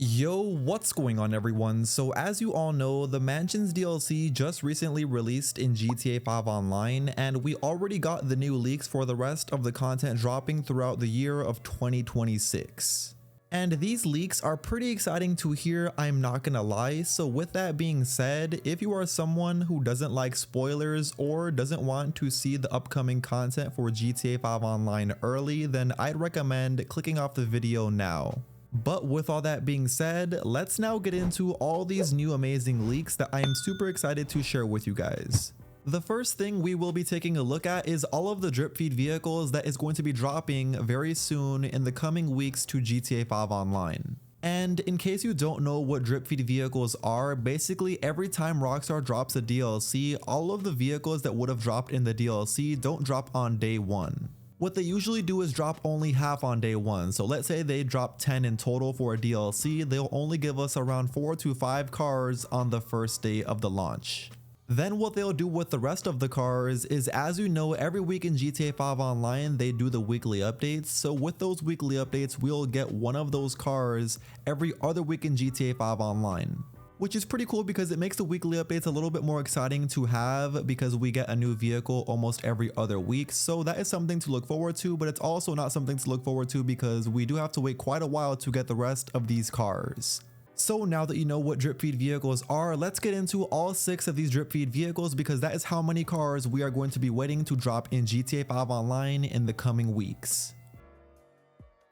Yo, what's going on everyone? So as you all know, the Mansions DLC just recently released in GTA 5 Online, and we already got the new leaks for the rest of the content dropping throughout the year of 2026. And these leaks are pretty exciting to hear, I'm not gonna lie. So with that being said, if you are someone who doesn't like spoilers or doesn't want to see the upcoming content for GTA 5 Online early, then I'd recommend clicking off the video now. But with all that being said, let's now get into all these new amazing leaks that I am super excited to share with you guys. The first thing we will be taking a look at is all of the drip feed vehicles that is going to be dropping very soon in the coming weeks to GTA 5 Online. And in case you don't know what drip feed vehicles are, basically every time Rockstar drops a DLC, all of the vehicles that would have dropped in the DLC don't drop on day one. What they usually do is drop only half on day one. So let's say they drop 10 in total for a DLC, they'll only give us around 4 to 5 cars on the first day of the launch. Then what they'll do with the rest of the cars is, as you know, every week in GTA 5 Online, they do the weekly updates. So with those weekly updates, we'll get one of those cars every other week in GTA 5 Online. Which is pretty cool because it makes the weekly updates a little bit more exciting to have because we get a new vehicle almost every other week. So that is something to look forward to, but it's also not something to look forward to because we do have to wait quite a while to get the rest of these cars. So now that you know what drip feed vehicles are, let's get into all 6 of these drip feed vehicles because that is how many cars we are going to be waiting to drop in GTA 5 Online in the coming weeks.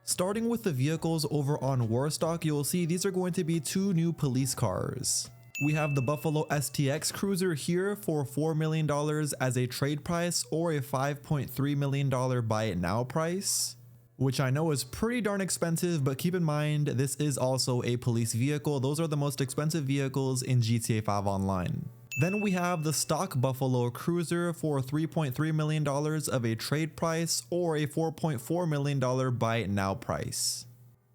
Starting with the vehicles over on Warstock, you'll see these are going to be 2 new police cars. We have the Buffalo STX Cruiser here for $4 million as a trade price or a $5.3 million buy it now price, which I know is pretty darn expensive, but keep in mind this is also a police vehicle. Those are the most expensive vehicles in GTA 5 Online. Then we have the stock Buffalo Cruiser for $3.3 million of a trade price or a $4.4 million buy it now price.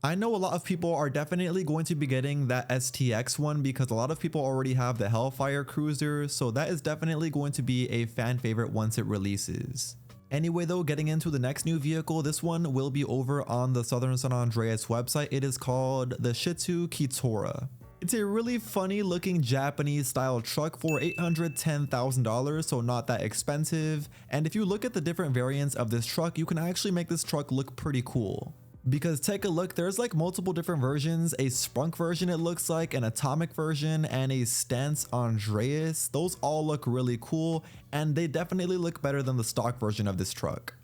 I know a lot of people are definitely going to be getting that STX one because a lot of people already have the Hellfire Cruiser, so that is definitely going to be a fan favorite once it releases. Anyway though, getting into the next new vehicle, this one will be over on the Southern San Andreas website. It is called the Shitu Kitora. It's a really funny looking Japanese style truck for $810,000, so not that expensive. And if you look at the different variants of this truck, you can actually make this truck look pretty cool. Because take a look, there's like multiple different versions, a Sprunk version it looks like, an Atomic version, and a Stance Andreas. Those all look really cool, and they definitely look better than the stock version of this truck.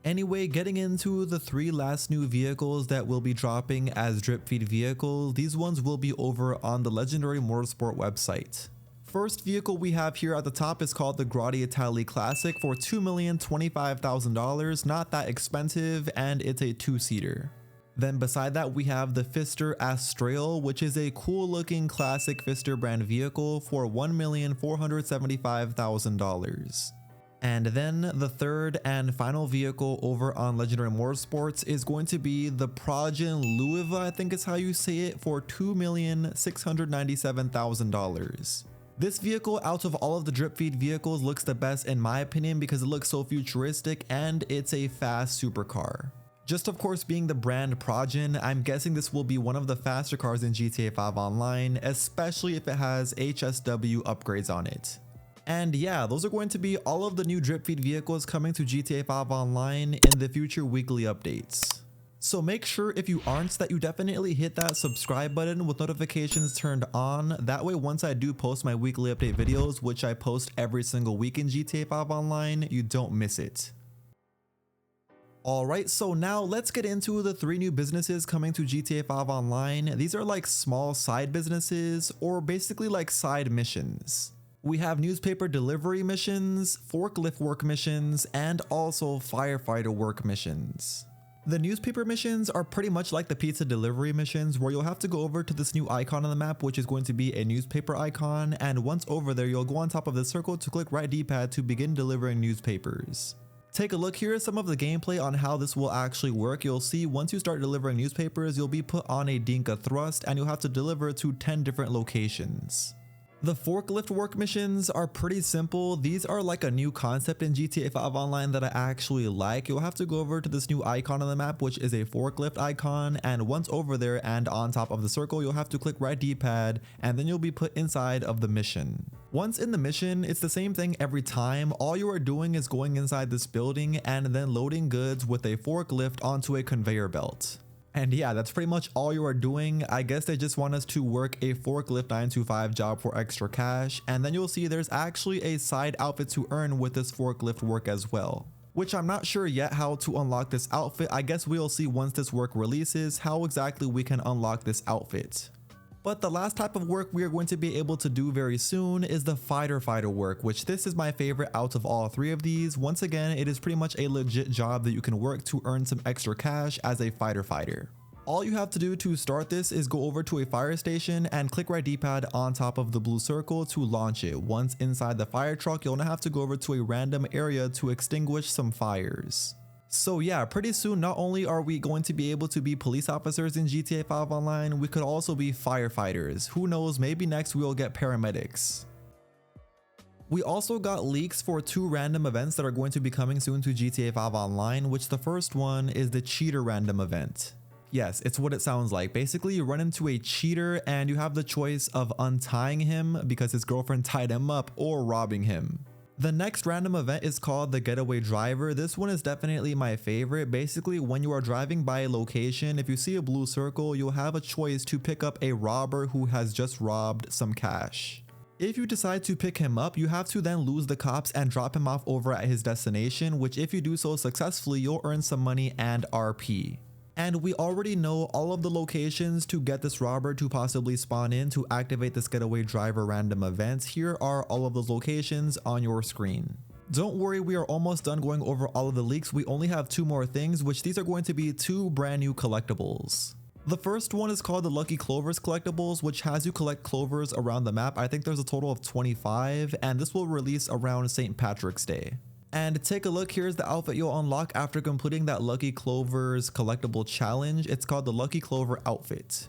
Anyway, getting into the 3 last new vehicles that will be dropping as drip feed vehicles, these ones will be over on the Legendary Motorsport website. First vehicle we have here at the top is called the Grotti Italy Classic for $2,025,000, not that expensive, and it's a 2-seater. Then beside that we have the Pfister Astral, which is a cool looking classic Pfister brand vehicle for $1,475,000. And then the third and final vehicle over on Legendary Motorsports is going to be the Progen Luiva, I think is how you say it, for $2,697,000. This vehicle out of all of the drip feed vehicles looks the best in my opinion because it looks so futuristic and it's a fast supercar. Just of course being the brand Progen, I'm guessing this will be one of the faster cars in GTA 5 Online, especially if it has HSW upgrades on it. And yeah, those are going to be all of the new drip feed vehicles coming to GTA 5 Online in the future weekly updates. So make sure if you aren't that you definitely hit that subscribe button with notifications turned on. That way once I do post my weekly update videos, which I post every single week in GTA 5 Online, you don't miss it. Alright, so now let's get into the 3 new businesses coming to GTA 5 Online. These are like small side businesses or basically like side missions. We have newspaper delivery missions, forklift work missions, and also firefighter work missions. The newspaper missions are pretty much like the pizza delivery missions where you'll have to go over to this new icon on the map, which is going to be a newspaper icon, and once over there you'll go on top of the circle to click right D-pad to begin delivering newspapers. Take a look, here is some of the gameplay on how this will actually work. You'll see once you start delivering newspapers, you'll be put on a Dinka thrust and you'll have to deliver to 10 different locations. The forklift work missions are pretty simple. These are like a new concept in GTA 5 Online that I actually like. You'll have to go over to this new icon on the map, which is a forklift icon, and once over there and on top of the circle, you'll have to click right D-pad and then you'll be put inside of the mission. Once in the mission, it's the same thing every time. All you are doing is going inside this building and then loading goods with a forklift onto a conveyor belt. And yeah, that's pretty much all you are doing. I guess they just want us to work a forklift 9-to-5 job for extra cash, and then you'll see there's actually a side outfit to earn with this forklift work as well. Which I'm not sure yet how to unlock this outfit. I guess we'll see once this work releases how exactly we can unlock this outfit. But the last type of work we are going to be able to do very soon is the fighter work, which this is my favorite out of all three of these. Once again, it is pretty much a legit job that you can work to earn some extra cash as a fighter. All you have to do to start this is go over to a fire station and click right D-pad on top of the blue circle to launch it. Once inside the fire truck, you'll now have to go over to a random area to extinguish some fires. So yeah, pretty soon not only are we going to be able to be police officers in GTA 5 Online, we could also be firefighters. Who knows, maybe next we'll get paramedics. We also got leaks for 2 random events that are going to be coming soon to GTA 5 Online, which the first one is the cheater random event. Yes, it's what it sounds like. Basically, you run into a cheater and you have the choice of untying him because his girlfriend tied him up or robbing him. The next random event is called the getaway driver. This one is definitely my favorite. Basically, when you are driving by a location, if you see a blue circle, you'll have a choice to pick up a robber who has just robbed some cash. If you decide to pick him up, you have to then lose the cops and drop him off over at his destination, which if you do so successfully, you'll earn some money and RP. And we already know all of the locations to get this robber to possibly spawn in to activate this getaway driver random event. Here are all of those locations on your screen. Don't worry, we are almost done going over all of the leaks. We only have 2 more things, which these are going to be 2 brand new collectibles. The first one is called the Lucky Clovers collectibles, which has you collect clovers around the map. I think there's a total of 25, and this will release around St. Patrick's Day. And take a look, here's the outfit you'll unlock after completing that Lucky Clovers collectible challenge. It's called the Lucky Clover outfit.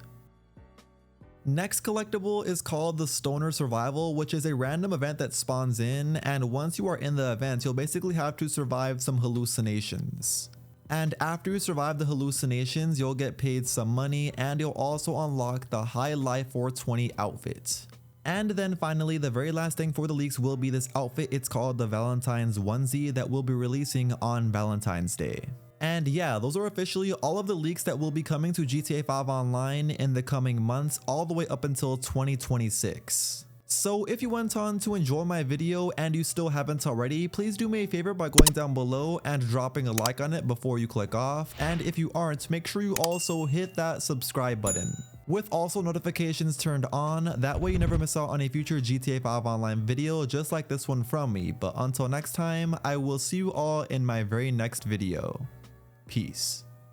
Next collectible is called the Stoner Survival, which is a random event that spawns in, and once you are in the event, you'll basically have to survive some hallucinations. And after you survive the hallucinations, you'll get paid some money, and you'll also unlock the High Life 420 outfit. And then finally, the very last thing for the leaks will be this outfit. It's called the Valentine's onesie that will be releasing on Valentine's Day. And yeah, those are officially all of the leaks that will be coming to GTA 5 Online in the coming months, all the way up until 2026. So if you went on to enjoy my video and you still haven't already, please do me a favor by going down below and dropping a like on it before you click off. And if you aren't, make sure you also hit that subscribe button, with also notifications turned on. That way you never miss out on a future GTA 5 Online video just like this one from me. But until next time, I will see you all in my very next video. Peace.